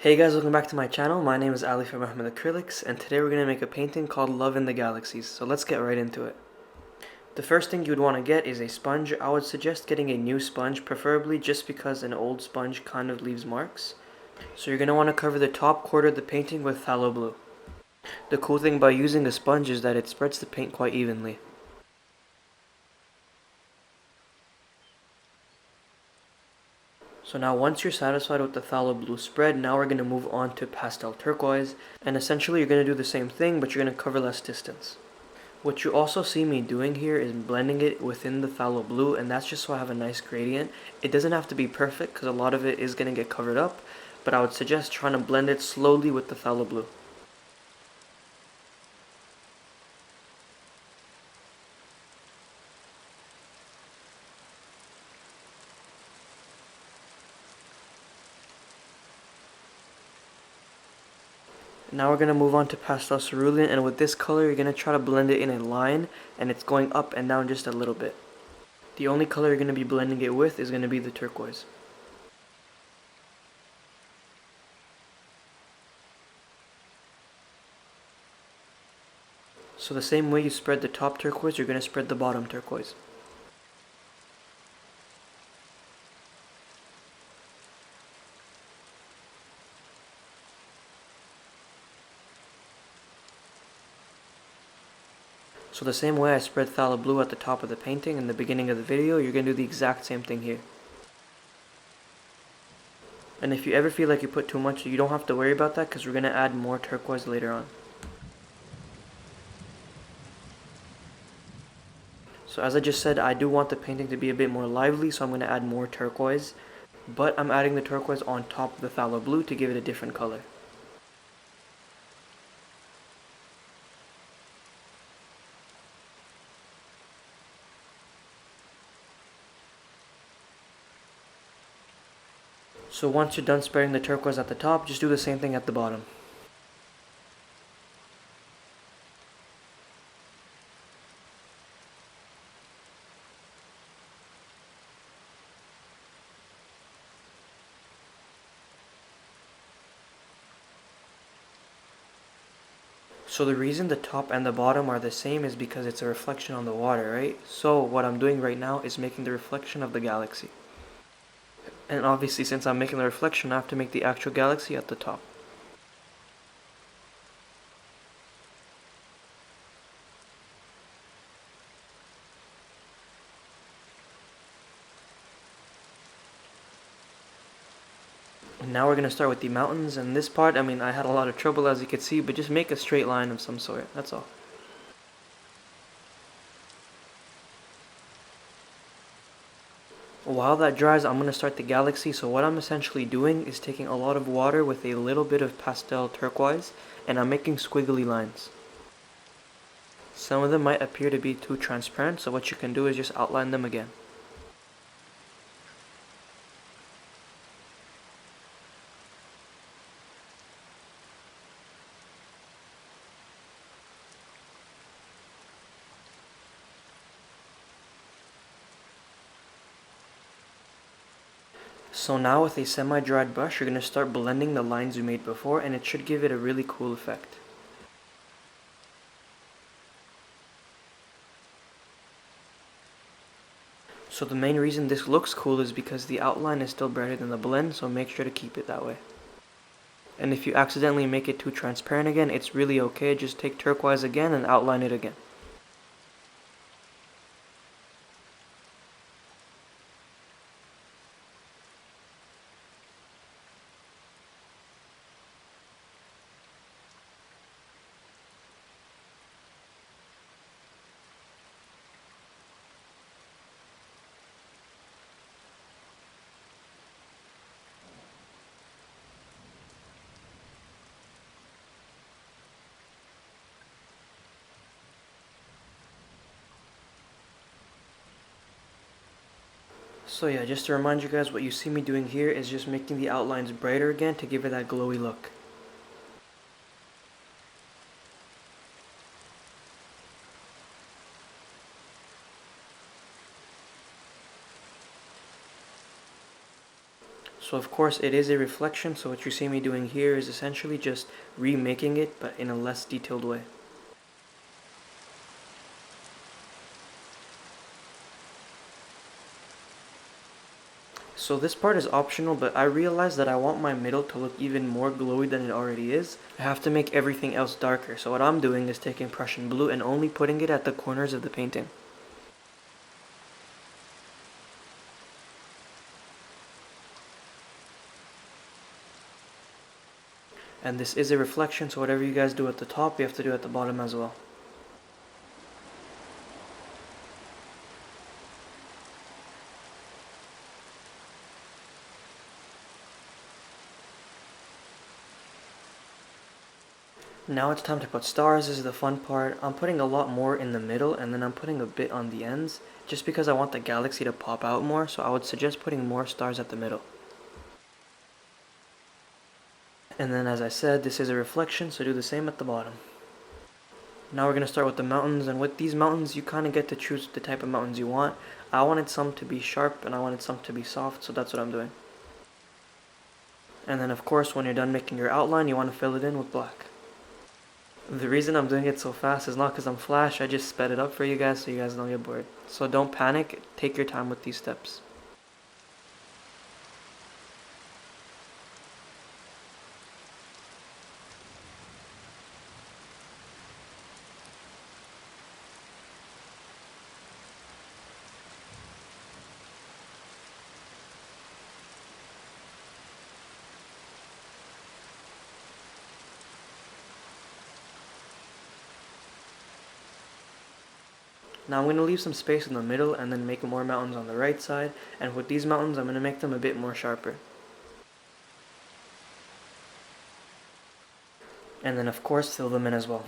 Hey guys, welcome back to my channel. My name is Ali from Ahmed Acrylics, and today we're going to make a painting called Love in the Galaxies, so let's get right into it. The first thing you'd want to get is a sponge. I would suggest getting a new sponge, preferably just because an old sponge kind of leaves marks. So you're going to want to cover the top quarter of the painting with phthalo blue. The cool thing by using a sponge is that it spreads the paint quite evenly. So now once you're satisfied with the phthalo blue spread, now we're going to move on to pastel turquoise, and essentially you're going to do the same thing, but you're going to cover less distance. What you also see me doing here is blending it within the phthalo blue, and that's just so I have a nice gradient. It doesn't have to be perfect because a lot of it is going to get covered up, but I would suggest trying to blend it slowly with the phthalo blue. Now we're going to move on to pastel cerulean, and with this color you're going to try to blend it in a line, and it's going up and down just a little bit. The only color you're going to be blending it with is going to be the turquoise. So the same way you spread the top turquoise, you're going to spread the bottom turquoise. So the same way I spread phthalo blue at the top of the painting in the beginning of the video, you're going to do the exact same thing here. And if you ever feel like you put too much, you don't have to worry about that because we're going to add more turquoise later on. So as I just said, I do want the painting to be a bit more lively, so I'm going to add more turquoise. But I'm adding the turquoise on top of the phthalo blue to give it a different color. So once you're done spreading the turquoise at the top, just do the same thing at the bottom. So the reason the top and the bottom are the same is because it's a reflection on the water, right? So what I'm doing right now is making the reflection of the galaxy. And obviously since I'm making the reflection, I have to make the actual galaxy at the top. And now we're going to start with the mountains, and this part, I had a lot of trouble as you can see, but just make a straight line of some sort, that's all. While that dries, I'm going to start the galaxy. So what I'm essentially doing is taking a lot of water with a little bit of pastel turquoise, and I'm making squiggly lines. Some of them might appear to be too transparent, so what you can do is just outline them again. So now with a semi-dried brush, you're going to start blending the lines you made before, and it should give it a really cool effect. So the main reason this looks cool is because the outline is still brighter than the blend, so make sure to keep it that way. And if you accidentally make it too transparent again, it's really okay, just take turquoise again and outline it again. So yeah, just to remind you guys, what you see me doing here is just making the outlines brighter again to give it that glowy look. So of course it is a reflection, so what you see me doing here is essentially just remaking it, but in a less detailed way. So this part is optional, but I realized that I want my middle to look even more glowy than it already is. I have to make everything else darker, so what I'm doing is taking Prussian blue and only putting it at the corners of the painting. And this is a reflection, so whatever you guys do at the top, you have to do at the bottom as well. Now it's time to put stars. This is the fun part. I'm putting a lot more in the middle and then I'm putting a bit on the ends just because I want the galaxy to pop out more, so I would suggest putting more stars at the middle. And then as I said, this is a reflection, so do the same at the bottom. Now we're going to start with the mountains, and with these mountains you kind of get to choose the type of mountains you want. I wanted some to be sharp and I wanted some to be soft, so that's what I'm doing. And then of course when you're done making your outline, you want to fill it in with black. The reason I'm doing it so fast is not because I'm Flash, I just sped it up for you guys so you guys don't get bored. So don't panic, take your time with these steps. Now I'm going to leave some space in the middle and then make more mountains on the right side, and with these mountains I'm going to make them a bit more sharper. And then of course fill them in as well.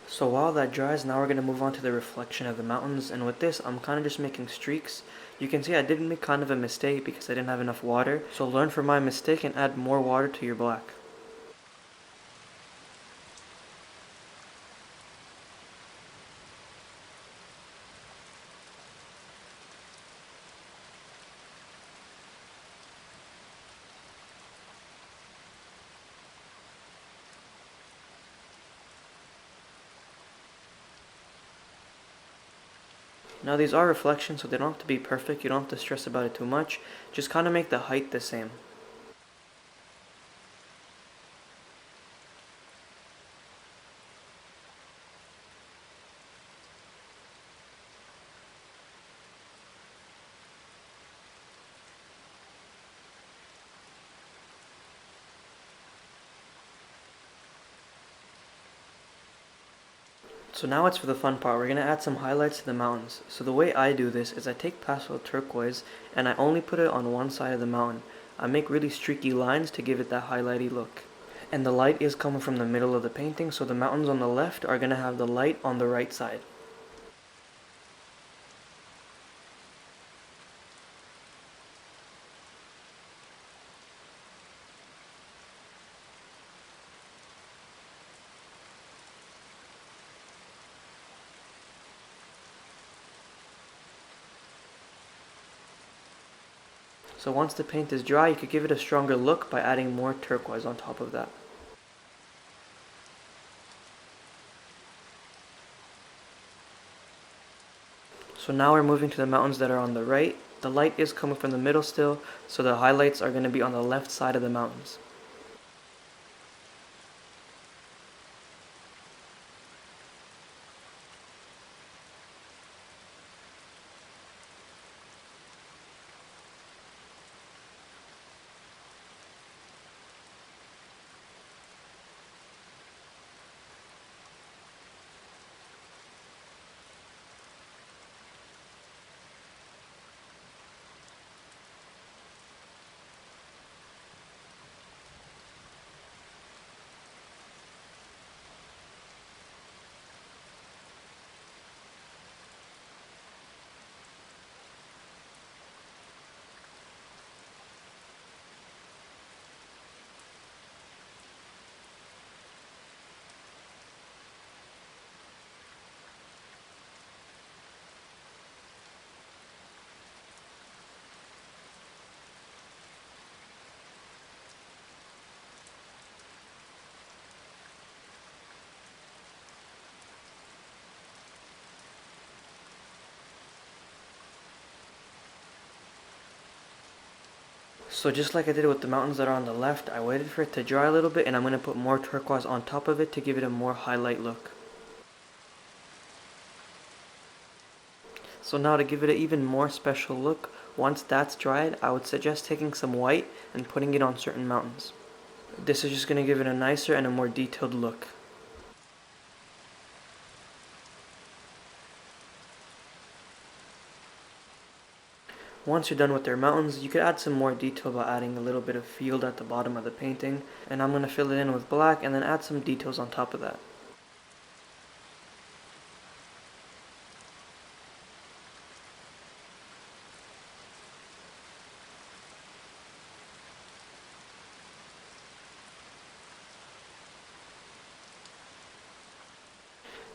So while that dries, now we're going to move on to the reflection of the mountains, and with this I'm kind of just making streaks. You can see I did make kind of a mistake because I didn't have enough water, so learn from my mistake and add more water to your black. Now these are reflections, so they don't have to be perfect, you don't have to stress about it too much, just kind of make the height the same. So now it's for the fun part. We're going to add some highlights to the mountains. So the way I do this is I take pastel turquoise and I only put it on one side of the mountain. I make really streaky lines to give it that highlighty look. And the light is coming from the middle of the painting, so the mountains on the left are going to have the light on the right side. So once the paint is dry, you could give it a stronger look by adding more turquoise on top of that. So now we're moving to the mountains that are on the right. The light is coming from the middle still, so the highlights are going to be on the left side of the mountains. So just like I did with the mountains that are on the left, I waited for it to dry a little bit and I'm going to put more turquoise on top of it to give it a more highlight look. So now to give it an even more special look, once that's dried, I would suggest taking some white and putting it on certain mountains. This is just going to give it a nicer and a more detailed look. Once you're done with their mountains, you could add some more detail by adding a little bit of field at the bottom of the painting, and I'm going to fill it in with black and then add some details on top of that.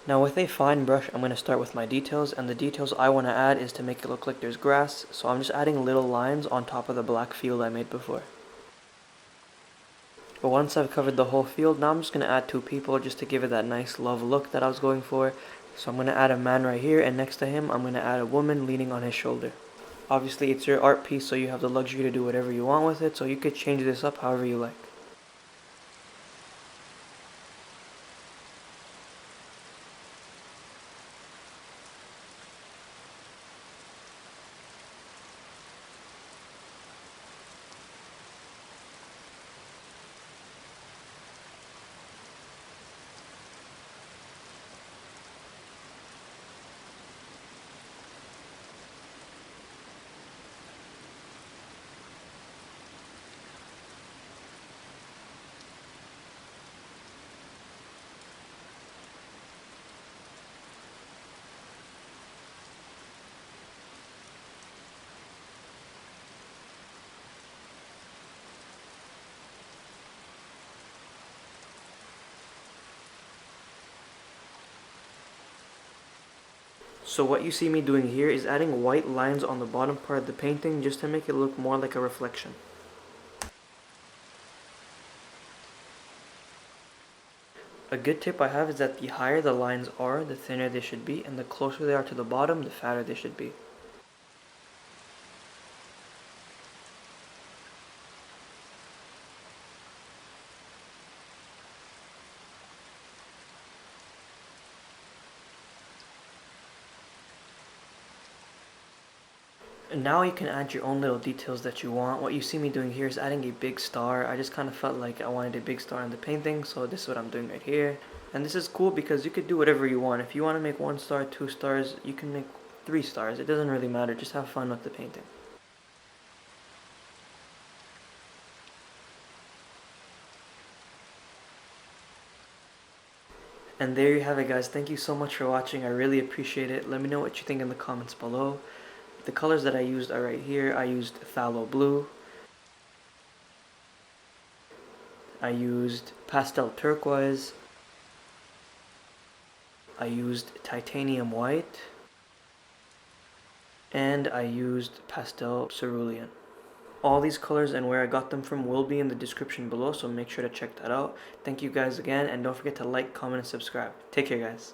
Now with a fine brush, I'm going to start with my details, and the details I want to add is to make it look like there's grass, so I'm just adding little lines on top of the black field I made before. But once I've covered the whole field, now I'm just going to add two people just to give it that nice love look that I was going for. So I'm going to add a man right here, and next to him I'm going to add a woman leaning on his shoulder. Obviously it's your art piece, so you have the luxury to do whatever you want with it, so you could change this up however you like. So what you see me doing here is adding white lines on the bottom part of the painting just to make it look more like a reflection. A good tip I have is that the higher the lines are, the thinner they should be, and the closer they are to the bottom, the fatter they should be. And now you can add your own little details that you want. What you see me doing here is adding a big star. I just kind of felt like I wanted a big star in the painting, so this is what I'm doing right here. And this is cool because you could do whatever you want. If you want to make 1 star, 2 stars, you can make 3 stars. It doesn't really matter, just have fun with the painting. And there you have it, guys. Thank you so much for watching. I really appreciate it. Let me know what you think in the comments below. The colors that I used are right here. I used phthalo blue. I used pastel turquoise. I used titanium white. And I used pastel cerulean. All these colors and where I got them from will be in the description below, so make sure to check that out. Thank you guys again, and don't forget to like, comment, and subscribe. Take care, guys.